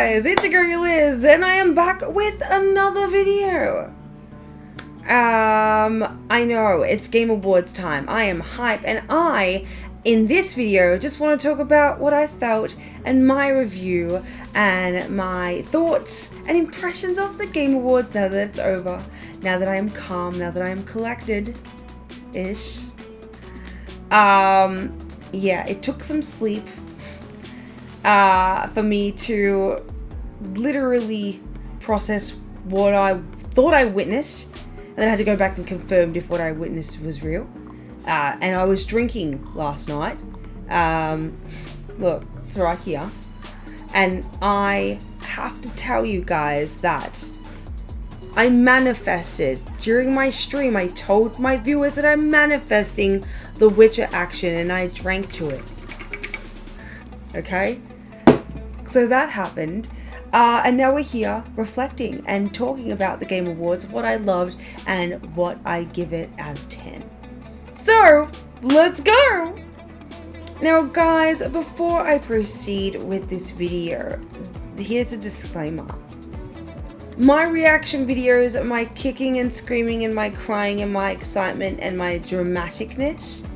guys, it's your girl Yeliz, and I am back with another video. I know, it's Game Awards time. I am hype, and in this video, just want to talk about what I felt and my review and my thoughts and impressions of the Game Awards now that it's over. Now that I am calm, now that I am collected-ish. Yeah, it took some sleep for me to literally process what I thought I witnessed, and then I had to go back and confirm if what I witnessed was real. And I was drinking last night. Look, it's right here. And I have to tell you guys that I manifested during my stream. I told my viewers that I'm manifesting the Witcher action, and I drank to it. Okay? So that happened. And now we're here reflecting and talking about the Game Awards, what I loved and what I give it out of 10. So, let's go! Now guys, before I proceed with this video, here's a disclaimer. My reaction videos, my kicking and screaming and my crying and my excitement and my dramaticness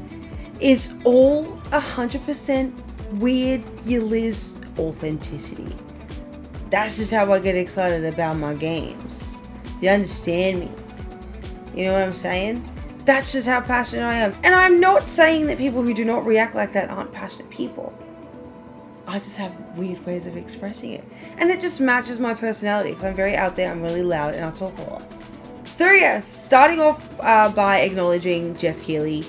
is all 100% weird Yeliz authenticity. That's just how I get excited about my games. You understand me? You know what I'm saying? That's just how passionate I am. And I'm not saying that people who do not react like that aren't passionate people. I just have weird ways of expressing it. And it just matches my personality because I'm very out there, I'm really loud, and I talk a lot. So yes, starting off by acknowledging Jeff Keighley.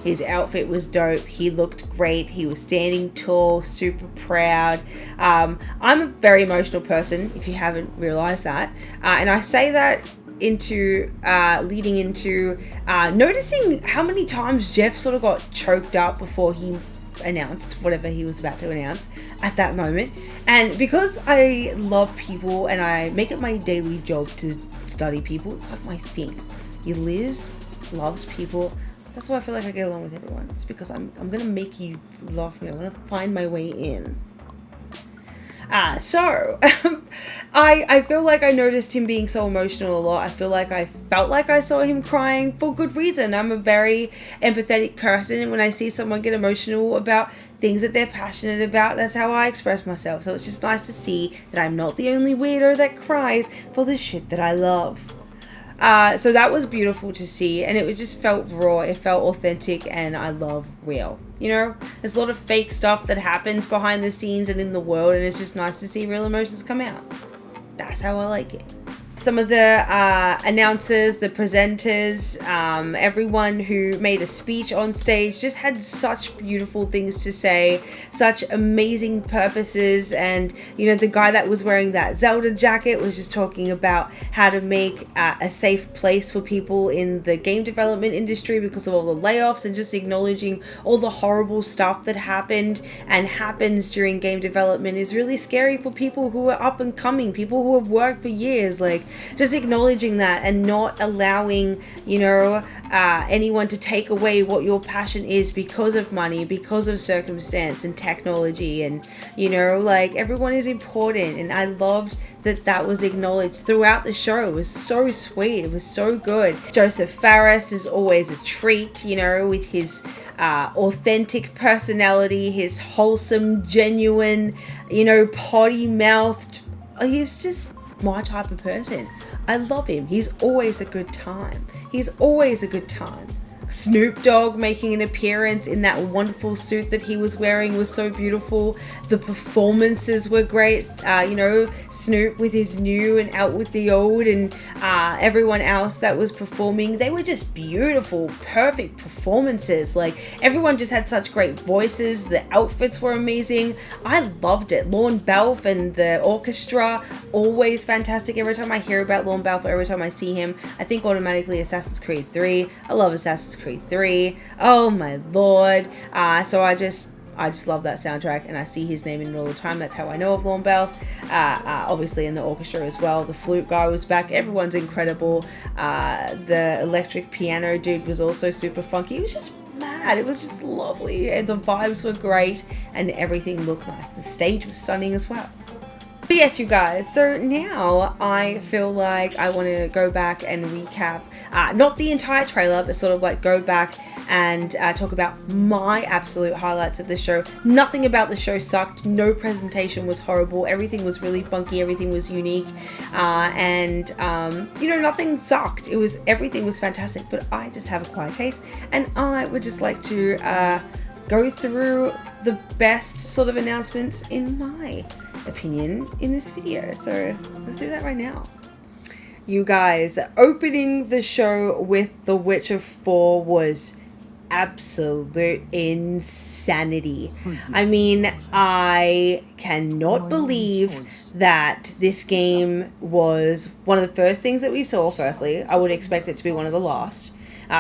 His outfit was dope. He looked great. He was standing tall, super proud. I'm a very emotional person, if you haven't realized that. And I say that leading into noticing how many times Jeff sort of got choked up before he announced whatever he was about to announce at that moment. And because I love people and I make it my daily job to study people, it's like my thing. Yeliz loves people. That's why I feel like I get along with everyone. It's because I'm gonna make you love me. I'm gonna find my way in. So I feel like I noticed him being so emotional a lot. I feel like I felt like I saw him crying for good reason. I'm a very empathetic person, and when I see someone get emotional about things that they're passionate about, that's how I express myself. So it's just nice to see that I'm not the only weirdo that cries for the shit that I love. So that was beautiful to see, and it just felt raw, it felt authentic, and I love real. You know, there's a lot of fake stuff that happens behind the scenes and in the world, and it's just nice to see real emotions come out. That's how I like it. Some of the announcers, the presenters, everyone who made a speech on stage just had such beautiful things to say, such amazing purposes. And you know, the guy that was wearing that Zelda jacket was just talking about how to make a safe place for people in the game development industry because of all the layoffs, and just acknowledging all the horrible stuff that happened and happens during game development is really scary for people who are up and coming, people who have worked for years. Like, just acknowledging that and not allowing, you know, anyone to take away what your passion is because of money, because of circumstance and technology. And, you know, like, everyone is important, and I loved that that was acknowledged throughout the show. It was so sweet. It was so good. Joseph Fares is always a treat, you know, with his authentic personality, his wholesome, genuine, you know, potty-mouthed. He's just my type of person. I love him. He's always a good time. He's always a good time. Snoop Dogg making an appearance in that wonderful suit that he was wearing was so beautiful. The performances were great. You know, Snoop with his new and Out with the Old, and everyone else that was performing, they were just beautiful, perfect performances. Like, everyone just had such great voices. The outfits were amazing. I loved it. Lorne Balfe and the orchestra, always fantastic. Every time I hear about Lorne Balfe, every time I see him, I think automatically Assassin's Creed 3. I love Assassin's Creed 3. Oh my lord. So I just love that soundtrack, and I see his name in it all the time. That's how I know of Lorne Balfe. Obviously in the orchestra as well. The flute guy was back. Everyone's incredible. The electric piano dude was also super funky. It was just mad. It was just lovely, and the vibes were great, and everything looked nice. The stage was stunning as well. But yes, you guys, so now I feel like I want to go back and recap, not the entire trailer, but sort of like go back and talk about my absolute highlights of the show. Nothing about the show sucked. No presentation was horrible. Everything was really funky. Everything was unique. And you know, nothing sucked. Everything was fantastic, but I just have a quiet taste. And I would just like to go through the best sort of announcements in my opinion in this video. So let's do that right now. You guys, opening the show with The Witcher 4 was absolute insanity. I mean, I cannot believe that this game was one of the first things that we saw. Firstly, I would expect it to be one of the last,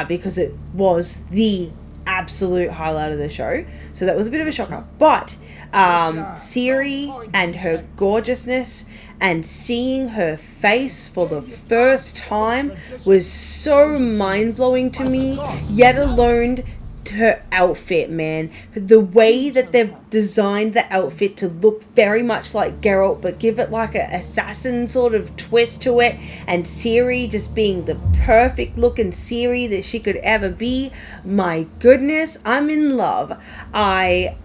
because it was the absolute highlight of the show. So that was a bit of a shocker. But Ciri and her gorgeousness and seeing her face for the first time was so mind-blowing to me, yet alone her outfit, man. The way that they've designed the outfit to look very much like Geralt, but give it like an assassin sort of twist to it, and Ciri just being the perfect looking Ciri that she could ever be. My goodness, I'm in love. 10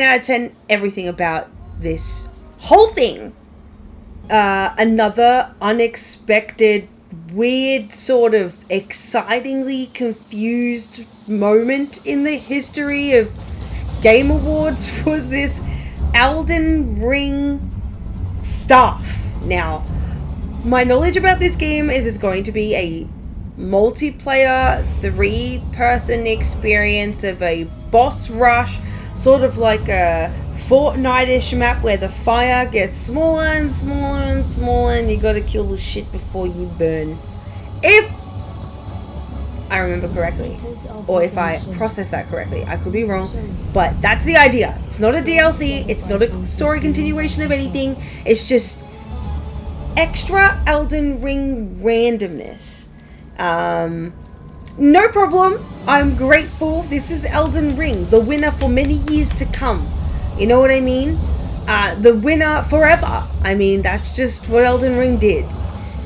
out of 10, everything about this whole thing. Another unexpected, weird, sort of excitingly confused moment in the history of Game Awards was this Elden Ring stuff. Now, my knowledge about this game is it's going to be a multiplayer, 3-person experience of a boss rush, sort of like a Fortnite-ish map where the fire gets smaller and smaller and smaller and you gotta kill the shit before you burn. If I remember correctly, or if I process that correctly. I could be wrong, but that's the idea. It's not a DLC, it's not a story continuation of anything, it's just extra Elden Ring randomness. No problem. I'm grateful. This is Elden Ring, the winner for many years to come. You know what I mean? The winner forever. I mean, that's just what Elden Ring did.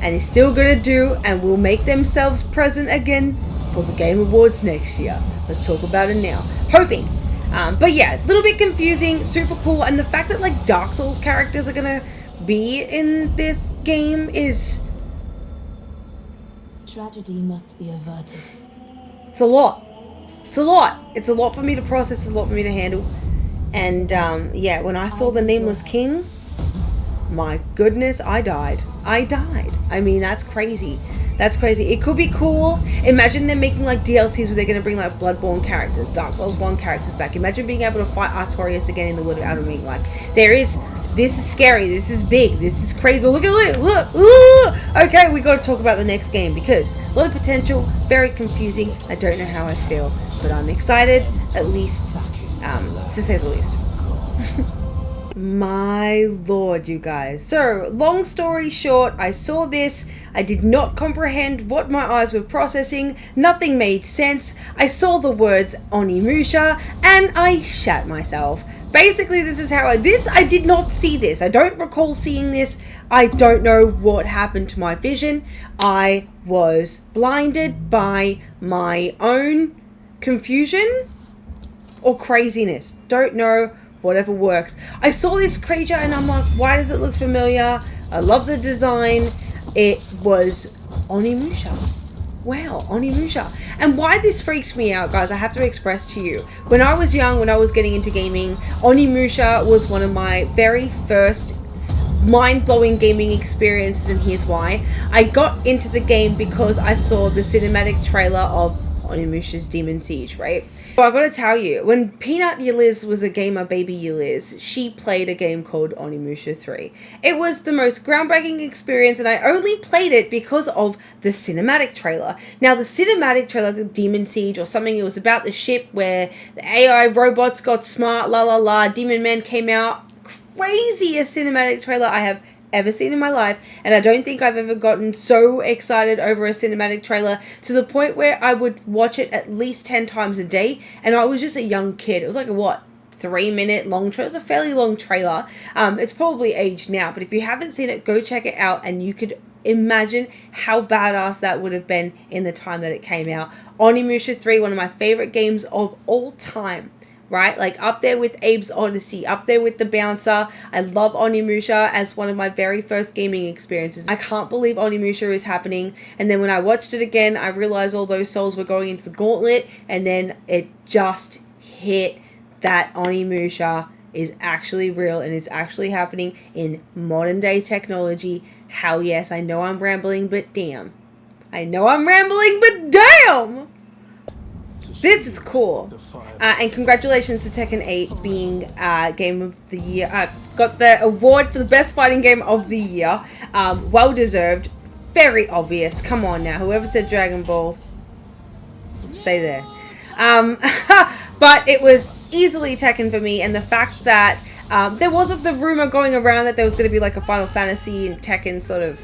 And is still gonna do, and will make themselves present again for the Game Awards next year. Let's talk about it now. Hoping. But yeah, a little bit confusing, super cool, and the fact that like Dark Souls characters are gonna be in this game is... Tragedy must be averted. It's a lot. It's a lot. It's a lot for me to process, it's a lot for me to handle. And yeah, when I saw the Nameless King, my goodness, I died. I mean, that's crazy. That's crazy. It could be cool. Imagine them making like DLCs where they're going to bring like Bloodborne characters, Dark Souls 1 characters back. Imagine being able to fight Artorias again in the Wood of Elden Ring. Like, this is scary, this is big, this is crazy. Look at it, look. Ooh! Okay, we got to talk about the next game because a lot of potential, very confusing. I don't know how I feel, but I'm excited, at least, to say the least. My lord, you guys. So, long story short, I saw this. I did not comprehend what my eyes were processing. Nothing made sense. I saw the words Onimusha and I shat myself. Basically, this is how I did not see this. I don't recall seeing this. I don't know what happened to my vision. I was blinded by my own confusion or craziness. Don't know. Whatever works. I saw this creature and I'm like, why does it look familiar? I love the design. It was Onimusha. Wow, Onimusha. And why this freaks me out, guys, I have to express to you. When I was young, when I was getting into gaming, Onimusha was one of my very first mind-blowing gaming experiences, and here's why. I got into the game because I saw the cinematic trailer of Onimusha's Demon Siege, right? So I gotta tell you, when Peanut Yeliz was a gamer, baby Yeliz, she played a game called Onimusha 3. It was the most groundbreaking experience, and I only played it because of the cinematic trailer. Now, the cinematic trailer, the Demon Siege or something, it was about the ship where the AI robots got smart, la la la, Demon Man came out. Craziest cinematic trailer I have ever seen in my life, and I don't think I've ever gotten so excited over a cinematic trailer to the point where I would watch it at least 10 times a day, and I was just a young kid. It was like a, what, 3-minute long trailer. It was a fairly long trailer. It's probably aged now, but if you haven't seen it, go check it out, and you could imagine how badass that would have been in the time that it came out. Onimusha 3, one of my favorite games of all time. Right, like up there with Abe's Odyssey, up there with The Bouncer. I love Onimusha as one of my very first gaming experiences. I can't believe Onimusha is happening. And then when I watched it again, I realized all those souls were going into the gauntlet, and then it just hit that Onimusha is actually real and is actually happening in modern day technology. Hell yes, I know I'm rambling, but damn. I know I'm rambling, but damn! This is cool. And congratulations to Tekken 8 being Game of the Year. Got the award for the best fighting game of the year. Well deserved. Very obvious. Come on now. Whoever said Dragon Ball, stay there. But it was easily Tekken for me. And the fact that there was the rumor going around that there was going to be like a Final Fantasy and Tekken sort of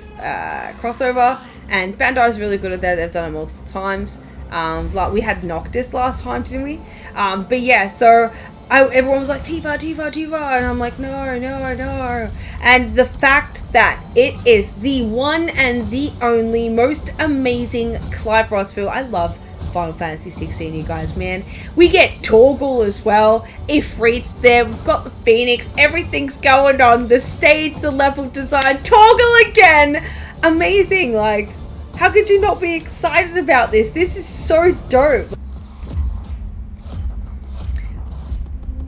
crossover. And Bandai's really good at that. They've done it multiple times. Like we had Noctis last time, didn't we? But yeah, so everyone was like, Tifa, Tifa, Tifa, and I'm like, no, no, no. And the fact that it is the one and the only most amazing Clive Rossville. I love Final Fantasy 16, you guys, man. We get Torgal as well. Ifrit's there. We've got the Phoenix. Everything's going on. The stage, the level design. Torgal again. Amazing. Like, how could you not be excited about this? This is so dope.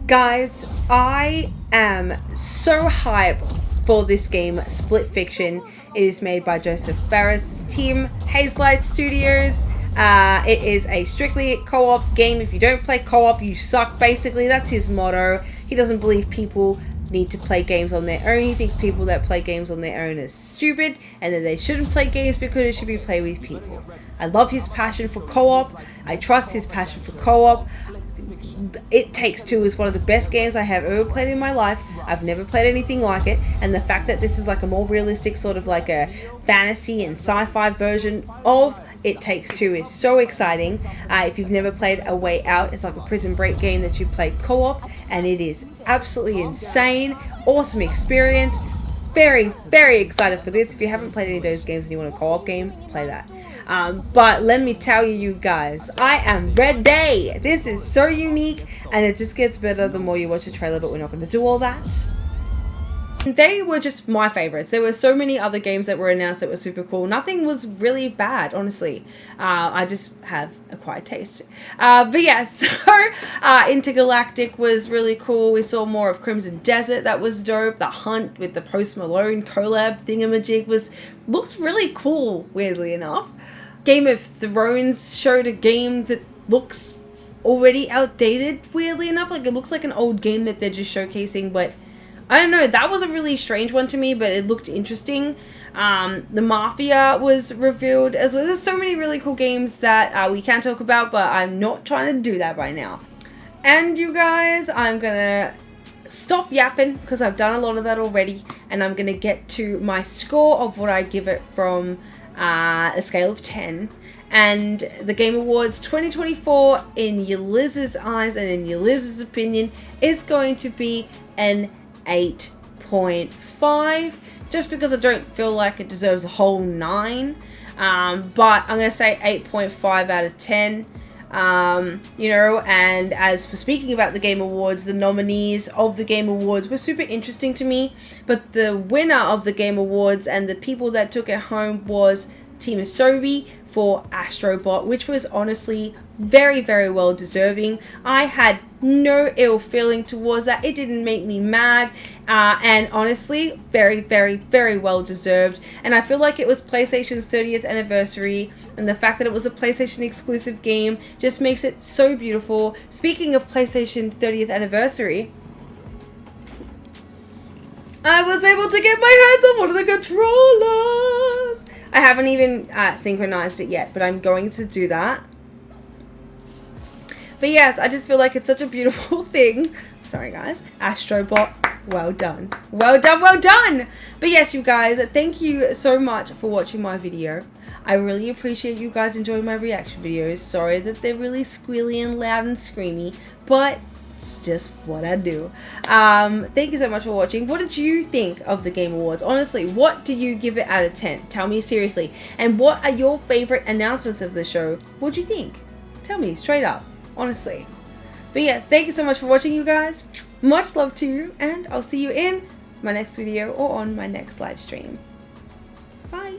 Guys, I am so hyped for this game, Split Fiction. It is made by Joseph Fares' team, Hazelight Studios. It is a strictly co-op game. If you don't play co-op, you suck, basically. That's his motto. He doesn't believe people need to play games on their own. He thinks people that play games on their own are stupid and that they shouldn't play games because it should be played with people. I love his passion for co-op. I trust his passion for co-op. It Takes Two is one of the best games I have ever played in my life. I've never played anything like it, and the fact that this is like a more realistic sort of like a fantasy and sci-fi version of It Takes Two is so exciting. If you've never played A Way Out, it's like a Prison Break game that you play co-op, and it is absolutely insane. Awesome experience. Very, very excited for this. If you haven't played any of those games and you want a co-op game, play that. But let me tell you guys, I am ready. This is so unique, and it just gets better the more you watch the trailer, but we're not going to do all that. They were just my favorites. There were so many other games that were announced that were super cool. Nothing was really bad, honestly. I just have a quiet taste. But yeah, so Intergalactic was really cool. We saw more of Crimson Desert. That was dope. The Hunt with the Post Malone collab thingamajig looked really cool, weirdly enough. Game of Thrones showed a game that looks already outdated, weirdly enough. Like, it looks like an old game that they're just showcasing, but I don't know, that was a really strange one to me, but it looked interesting. The Mafia was revealed as well. There's so many really cool games that we can talk about, but I'm not trying to do that right now. And you guys, I'm gonna stop yapping because I've done a lot of that already, and I'm gonna get to my score of what I give it from a scale of 10. And the Game Awards 2024, in Yeliz's eyes and in Yeliz's opinion, is going to be an 8.5, just because I don't feel like it deserves a whole 9. But I'm going to say 8.5 out of 10. You know, and as for speaking about the Game Awards, the nominees of the Game Awards were super interesting to me, but the winner of the Game Awards and the people that took it home was Team Asobi for Astrobot, which was honestly very, very well deserving. I had no ill feeling towards that. It didn't make me mad, and honestly, very, very, very well deserved. And I feel like it was PlayStation's 30th anniversary, and the fact that it was a PlayStation exclusive game just makes it so beautiful. Speaking of PlayStation 30th anniversary, I was able to get my hands on one of the controllers. I haven't even synchronized it yet, but I'm going to do that. But yes, I just feel like it's such a beautiful thing. Sorry guys. Astrobot, well done. Well done, well done! But yes, you guys, thank you so much for watching my video. I really appreciate you guys enjoying my reaction videos. Sorry that they're really squealy and loud and screamy, but It's just what I do. Thank you so much for watching. What did you think of the Game Awards? Honestly, what do you give it out of 10? Tell me seriously. And what are your favorite announcements of the show? What do you think? Tell me straight up, honestly. But yes, thank you so much for watching, you guys. Much love to you, and I'll see you in my next video or on my next live stream. Bye.